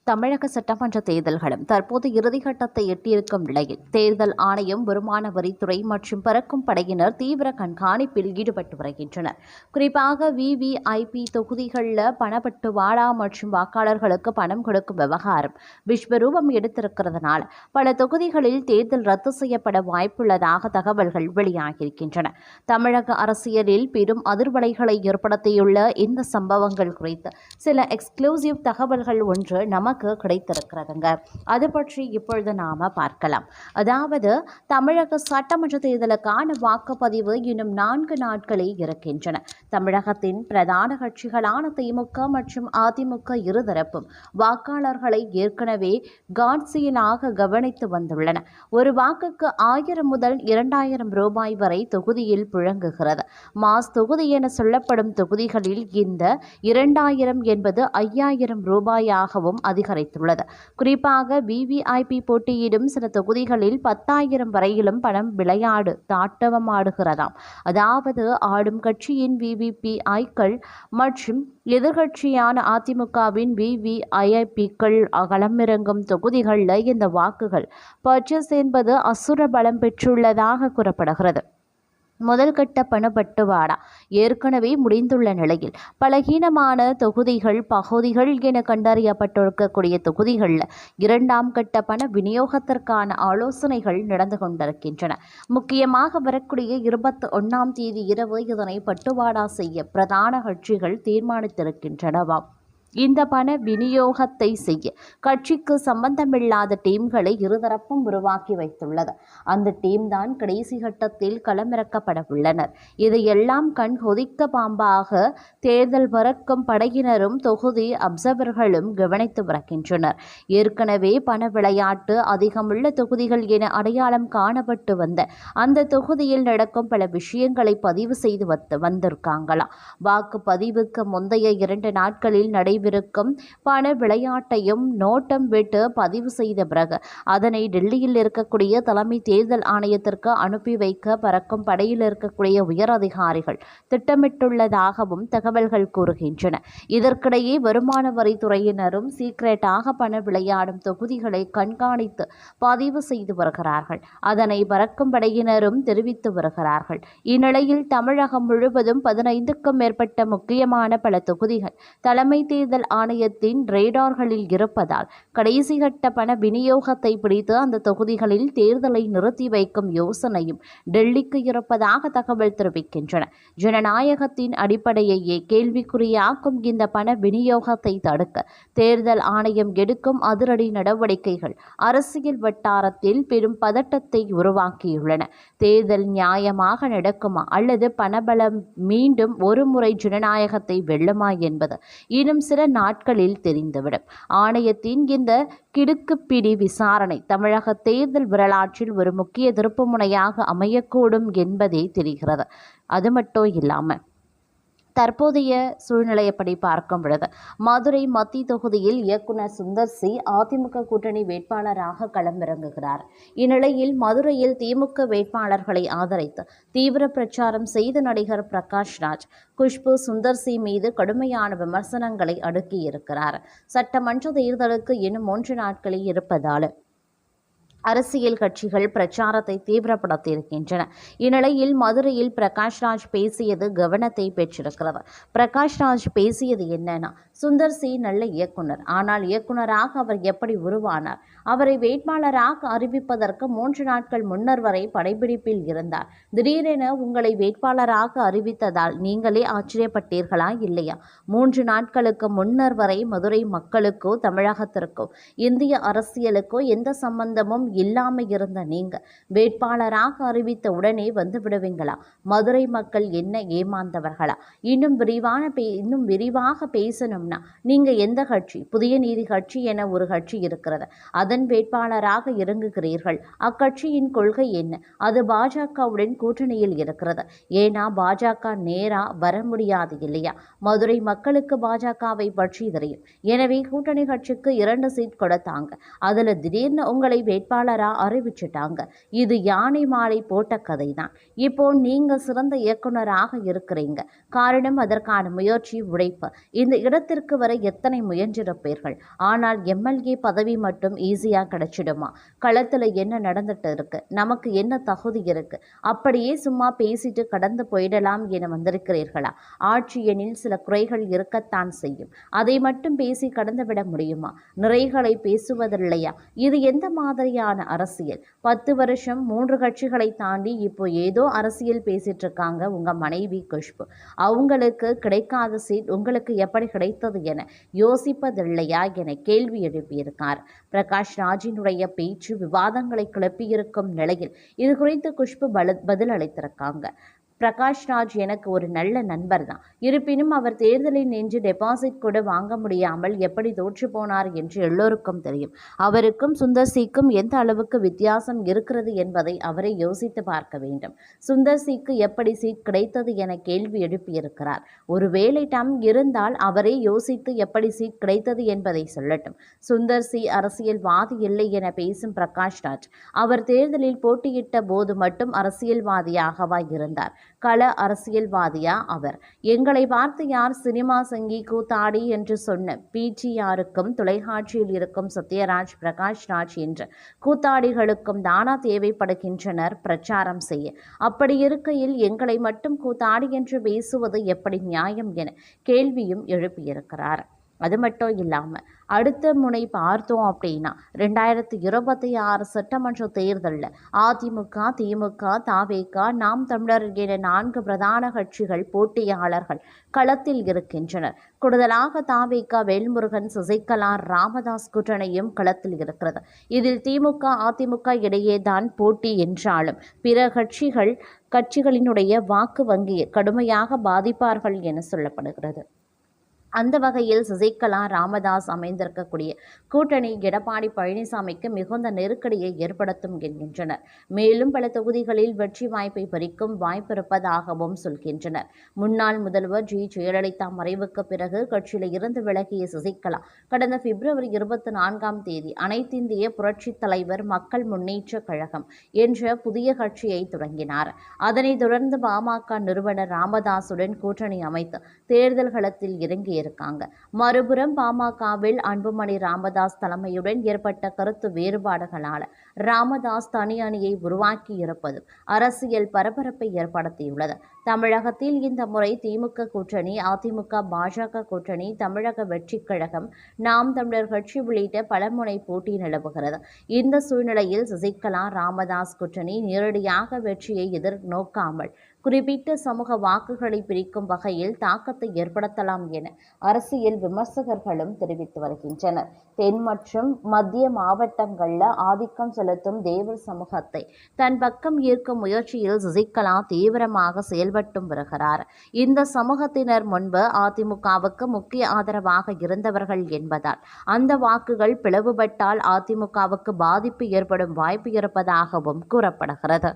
தமிழக சட்டமன்ற தேர்தல்களும் தற்போது இறுதிக்கட்டத்தை எட்டியிருக்கும் நிலையில் தேர்தல் ஆணையம், வருமான வரித்துறை மற்றும் பறக்கும் படையினர் தீவிர கண்காணிப்பில் ஈடுபட்டு வருகின்றனர். குறிப்பாக விவிஐபி தொகுதிகளில் பணப்பட்டுவாடா மற்றும் வாக்காளர்களுக்கு பணம் கொடுக்கும் விவகாரம் விஸ்வரூபம் எடுத்திருக்கிறதுனால பல தொகுதிகளில் தேர்தல் ரத்து செய்யப்பட வாய்ப்புள்ளதாக தகவல்கள் வெளியாகியிருக்கின்றன. தமிழக அரசியலில் பெரும் அதிர்வலைகளை ஏற்படுத்தியுள்ள இந்த சம்பவங்கள் குறித்து சில எக்ஸ்க்ளூசிவ் தகவல்கள் ஒன்று நமக்கு கிடைத்திருக்கிறதுங்க. அது பற்றி இப்பொழுது நாம பார்க்கலாம். அதாவது தமிழக சட்டமன்ற தேர்தலுக்கான வாக்குப்பதிவு இன்னும் 4 நாட்களே இருக்கின்றன. தமிழகத்தின் பிரதான கட்சிகளான திமுக மற்றும் அதிமுக இருதரப்பும் வாக்காளர்களை ஏற்கனவே காட்சியிலாக கவனித்து வந்துள்ளன. ஒரு வாக்குக்கு 1000 முதல் 2000 ரூபாய் வரை தொகுதியில் புழங்குகிறது. மாஸ் தொகுதி என சொல்லப்படும் தொகுதிகளில் இந்த 2000 என்பது 5000 ரூபாயாகவும் அதிகரித்துள்ளது. குறிப்பாக விவிஐபி போட்டியிடும் சில தொகுதிகளில் 10,000 வரையிலும் பணம் விளையாடு தாட்டவமாடுகிறதாம். அதாவது ஆடும் கட்சியின் விவிபிஐக்கள் மற்றும் எதிர்கட்சியான அதிமுகவின் விவிஐபிக்கள் களமிறங்கும் தொகுதிகளில் இந்த வாக்குகள் பர்ச்சேஸ் என்பது அசுர பலம் பெற்றுள்ளதாக கூறப்படுகிறது. முதல் கட்ட பணப்பட்டுவாடா ஏற்கனவே முடிந்துள்ள நிலையில் பலகீனமான பகுதிகள் என கண்டறியப்பட்டிருக்கக்கூடிய தொகுதிகளில் 2ஆம் கட்ட பண விநியோகத்திற்கான ஆலோசனைகள் நடந்து கொண்டிருக்கின்றன. முக்கியமாக வரக்கூடிய 21ஆம் தேதி இரவு இதனை பட்டுவாடா செய்ய பிரதான கட்சிகள் தீர்மானித்திருக்கின்றனவாம். இந்த பண விநியோகத்தை செய்ய கட்சிக்கு சம்பந்தமில்லாத டீம்களை இருதரப்பும் உருவாக்கி வைத்துள்ளது. அந்த டீம் தான் கடைசி கட்டத்தில் களமிறக்கப்பட உள்ளனர். இதையெல்லாம் கண் கொதிக்க பாம்பாக தேர்தல் பறக்கும் படையினரும் தொகுதி அப்சர்வர்களும் கவனித்து வருகின்றனர். ஏற்கனவே பண விளையாட்டு அதிகமுள்ள தொகுதிகள் என அடையாளம் காணப்பட்டு வந்த அந்த தொகுதியில் நடக்கும் பல விஷயங்களை பதிவு செய்து வந்திருக்காங்களாம். வாக்குப்பதிவுக்கு முந்தைய 2 நாட்களில் நடைபெறும் பண விளையாட்டையும் நோட்டம் விட்டு பதிவு செய்த பிறகு அதனை டெல்லியில் இருக்கக்கூடிய தலைமை தேர்தல் ஆணையத்திற்கு அனுப்பி வைக்க பறக்கும் படையில் இருக்கக்கூடிய உயர் அதிகாரிகள் திட்டமிட்டுள்ளதாகவும் தகவல்கள் கூறுகின்றன. இதற்கிடையே வருமான வரித்துறையினரும் சீக்ரெட்டாக பண விளையாடும் தொகுதிகளை கண்காணித்து பதிவு செய்து வருகிறார்கள். அதனை பறக்கும் படையினரும் தெரிவித்து வருகிறார்கள். இந்நிலையில் தமிழகம் முழுவதும் 15க்கும் மேற்பட்ட முக்கியமான பல தொகுதிகள் தலைமை தேர்தல் ஆணையத்தின் ரேடார்களில் இருப்பதால் கடைசி கட்ட பண விநியோகத்தை பிடித்து அந்த தொகுதிகளில் தேர்தலை நிறுத்தி வைக்கும் யோசனையும் டெல்லிக்கு இருப்பதாக தகவல் தெரிவிக்கின்றன. ஜனநாயகத்தின் அடிப்படையையே கேள்விக்குறியாக்கும் இந்த பண விநியோகத்தை தடுக்க தேர்தல் ஆணையம் எடுக்கும் அதிரடி நடவடிக்கைகள் அரசியல் வட்டாரத்தில் பெரும் பதட்டத்தை உருவாக்கியுள்ளன. தேர்தல் நியாயமாக நடக்குமா அல்லது பணபலம் மீண்டும் ஒருமுறை ஜனநாயகத்தை வெல்லுமா என்பது இன்னும் சில நாட்களில் தெரிந்துவிடும். ஆணையத்தின் இந்த கிடுக்குப்பிடி விசாரணை தமிழக தேர்தல் வரலாற்றில் ஒரு முக்கிய திருப்புமுனையாக அமையக்கூடும் என்பதே தெரிகிறது. அது மட்டும் இல்லாமல் தற்போதைய சூழ்நிலையப்படி பார்க்கும் பொழுது மதுரை மத்திய தொகுதியில் இயக்குனர் சுந்தர் சி அதிமுக கூட்டணி வேட்பாளராக களமிறங்குகிறார். இந்நிலையில் மதுரையில் திமுக வேட்பாளர்களை ஆதரித்து தீவிர பிரச்சாரம் செய்த நடிகர் பிரகாஷ்ராஜ் குஷ்பு சுந்தர் சி மீது கடுமையான விமர்சனங்களை அடுக்கியிருக்கிறார். சட்டமன்ற தேர்தலுக்கு இன்னும் 3 நாட்களே இருப்பதால் அரசியல் கட்சிகள் பிரச்சாரத்தை தீவிரப்படுத்தியிருக்கின்றன. இந்நிலையில் மதுரையில் பிரகாஷ்ராஜ் பேசியது கவனத்தை பெற்றிருக்கிறது. பிரகாஷ்ராஜ் பேசியது என்னன்னா, சுந்தர் சி நல்ல இயக்குனர், ஆனால் இயக்குனராக அவர் எப்படி உருவானார்? அவரை வேட்பாளராக அறிவிப்பதற்கு 3 நாட்கள் முன்னர் வரை படைப்பிடிப்பில் இருந்தார். திடீரென உங்களை வேட்பாளராக அறிவித்ததால் நீங்களே ஆச்சரியப்பட்டீர்களா இல்லையா? 3 நாட்களுக்கு முன்னர் வரை மதுரை மக்களுக்கோ தமிழகத்திற்கோ இந்திய அரசியலுக்கோ எந்த சம்பந்தமும் இல்லாமல் இருந்த நீங்க வேட்பாளராக அறிவித்த உடனே வந்து விடுவீங்களா? மதுரை மக்கள் என்ன ஏமாந்தவர்களா? இன்னும் விரிவாக பேசணும்னா நீங்க எந்த கட்சி? புதிய நீதி கட்சி என ஒரு கட்சி இருக்கிறது. அதன் வேட்பாளராக இறங்குகிறீர்கள். அக்கட்சியின் கொள்கை என்ன? அது பாஜகவுடன் கூட்டணியில் இருக்கிறது. ஏன்னா பாஜக நேரா வர முடியாது இல்லையா? மதுரை மக்களுக்கு பாஜகவை பற்றி தெரியும். எனவே கூட்டணி கட்சிக்கு 2 சீட் கொடுத்தாங்க. அதுல திடீர்னு உங்களை வேட்பாளர் அறிவிச்சிட்டாங்க. இது யானை மாலை போட்ட கதை தான். இப்போ நீங்க சிறந்த இயக்குனராக இருக்கிறீங்க. காரணம் அதற்கான முயற்சி, உழைப்பு. இந்த இடத்தில் களத்திற்கு வர எத்தனை முயன்றிருப்பீர்கள். ஆனால் எம்எல்ஏ பதவி மட்டும் ஈஸியா கிடைச்சிடுமா? களத்துல என்ன நடந்துட்டு இருக்கு, நமக்கு என்ன தகுதி இருக்கு, அப்படியே சும்மா பேசிட்டு கடந்து போயிடலாம் என வந்திருக்கிறீர்களா? ஆட்சியெனில் சில குறைகள் இருக்கத்தான் செய்யும். அதை மட்டும் பேசி கடந்துவிட முடியுமா? நிறைகளை பேசுவதில்லையா? இது எந்த மாதிரியான அரசியல்? 10 வருஷம் 3 கட்சிகளை தாண்டி இப்போ ஏதோ அரசியல் பேசிட்டு இருக்காங்க உங்க மனைவி குஷ்பு. அவங்களுக்கு கிடைக்காத சீட் உங்களுக்கு எப்படி கிடைத்தது என யோசிப்பதில்லையா என கேள்வி எழுப்பியிருக்கார். பிரகாஷ் ராஜினுடைய பேச்சு விவாதங்களை கிளப்பியிருக்கும் நிலையில் இது குறித்து குஷ்பு பதில் அளித்திருக்காங்க. பிரகாஷ் ராஜ் எனக்கு ஒரு நல்ல நண்பர் தான். இருப்பினும் அவர் தேர்தலில் நின்று டெபாசிட் கூட வாங்க முடியாமல் எப்படி தோற்று போனார் என்று எல்லோருக்கும் தெரியும். அவருக்கும் சுந்தர் சிக்கும் எந்த அளவுக்கு வித்தியாசம் இருக்கிறது என்பதை அவரை யோசித்து பார்க்க வேண்டும். சுந்தர் சிக்கு எப்படி சீட் கிடைத்தது என கேள்வி எழுப்பியிருக்கிறார். ஒருவேளை டம் இருந்தால் அவரே யோசித்து எப்படி சீட் கிடைத்தது என்பதை சொல்லட்டும். சுந்தர் சி அரசியல்வாதி இல்லை என பேசும் பிரகாஷ் ராஜ் அவர் தேர்தலில் போட்டியிட்ட போது மட்டும் அரசியல்வாதியாகவா இருந்தார்? கள அரசியல்வாதியா அவர்? எங்களை பார்த்து யார் சினிமா சங்கி கூத்தாடி என்று சொன்ன பிடிஆருக்கும் தொலைக்காட்சியில் இருக்கும் சத்யராஜ், பிரகாஷ் ராஜ் என்ற கூத்தாடிகளுக்கும் தானா தேவைப்படுகின்றனர் பிரச்சாரம் செய்ய. அப்படி இருக்கையில் எங்களை மட்டும் கூத்தாடி என்று பேசுவது எப்படி நியாயம் என கேள்வியும் எழுப்பியிருக்கிறார். அது மட்டும் இல்லாமல் அடுத்த முனை பார்த்தோம் அப்படின்னா 2026 சட்டமன்ற தேர்தலில் அதிமுக, திமுக, தவேக, நாம் தமிழர் என 4 பிரதான கட்சிகள் போட்டியாளர்கள் களத்தில் இருக்கின்றனர். கூடுதலாக தவேக வேல்முருகன், சசிகலா, ராமதாஸ் கூட்டணியும் களத்தில் இருக்கிறது. இதில் திமுக, அதிமுக இடையே தான் போட்டி என்றாலும் பிற கட்சிகளினுடைய வாக்கு வங்கியை கடுமையாக பாதிப்பார்கள் என சொல்லப்படுகிறது. அந்த வகையில் சசிகலா, ராமதாஸ் அமைந்திருக்கக்கூடிய கூட்டணி எடப்பாடி பழனிசாமிக்கு மிகுந்த நெருக்கடியை ஏற்படுத்தும் என்கின்றனர். மேலும் பல தொகுதிகளில் வெற்றி வாய்ப்பை பறிக்கும் வாய்ப்பு இருப்பதாகவும் சொல்கின்றனர். முன்னாள் முதல்வர் ஜெயலலிதா மறைவுக்கு பிறகு கட்சியில் இருந்து விலகிய சசிகலா கடந்த பிப்ரவரி 24ஆம் தேதி அனைத்திந்திய புரட்சித் தலைவர் மக்கள் முன்னேற்ற கழகம் என்ற புதிய கட்சியை தொடங்கினார். அதனைத் தொடர்ந்து பாமக நிறுவனர் ராமதாசுடன் கூட்டணி அமைத்து தேர்தல் களத்தில் இறங்கிய இருக்காங்க. மறுபுறம் பாமகவில் அன்புமணி ராமதாஸ் தலைமையுடன் ஏற்பட்ட கருத்து வேறுபாடுகளால் ராமதாஸ் தனி அணியை உருவாக்கி இருப்பது அரசியல் பரபரப்பை ஏற்படுத்தியுள்ளது. தமிழகத்தில் இந்த முறை திமுக கூட்டணி, அதிமுக, பாஜக கூட்டணி, தமிழக வெற்றிக் கழகம், நாம் தமிழர் கட்சி உள்ளிட்ட பலமுனை போட்டி நிலவுகிறது. இந்த சூழ்நிலையில் சசிகலா, ராமதாஸ் கூட்டணி நேரடியாக வெற்றியை எதிர்நோக்காமல் குறிப்பிட்ட சமூக வாக்குகளை பிரிக்கும் வகையில் தாக்கத்தை ஏற்படுத்தலாம் என அரசியல் விமர்சகர்களும் தெரிவித்து வருகின்றனர். தென் மற்றும் மத்திய மாவட்டங்களில் ஆதிக்கம் செலுத்தும் தேவர் சமூகத்தை தன் பக்கம் ஈர்க்கும் முயற்சியில் சசிகலா தீவிரமாக செயல்பட்டும் வருகிறார். இந்த சமூகத்தினர் முன்பு அதிமுகவுக்கு முக்கிய ஆதரவாக இருந்தவர்கள் என்பதால் அந்த வாக்குகள் பிளவுபட்டால் அதிமுகவுக்கு பாதிப்பு ஏற்படும் வாய்ப்பு இருப்பதாகவும் கூறப்படுகிறது.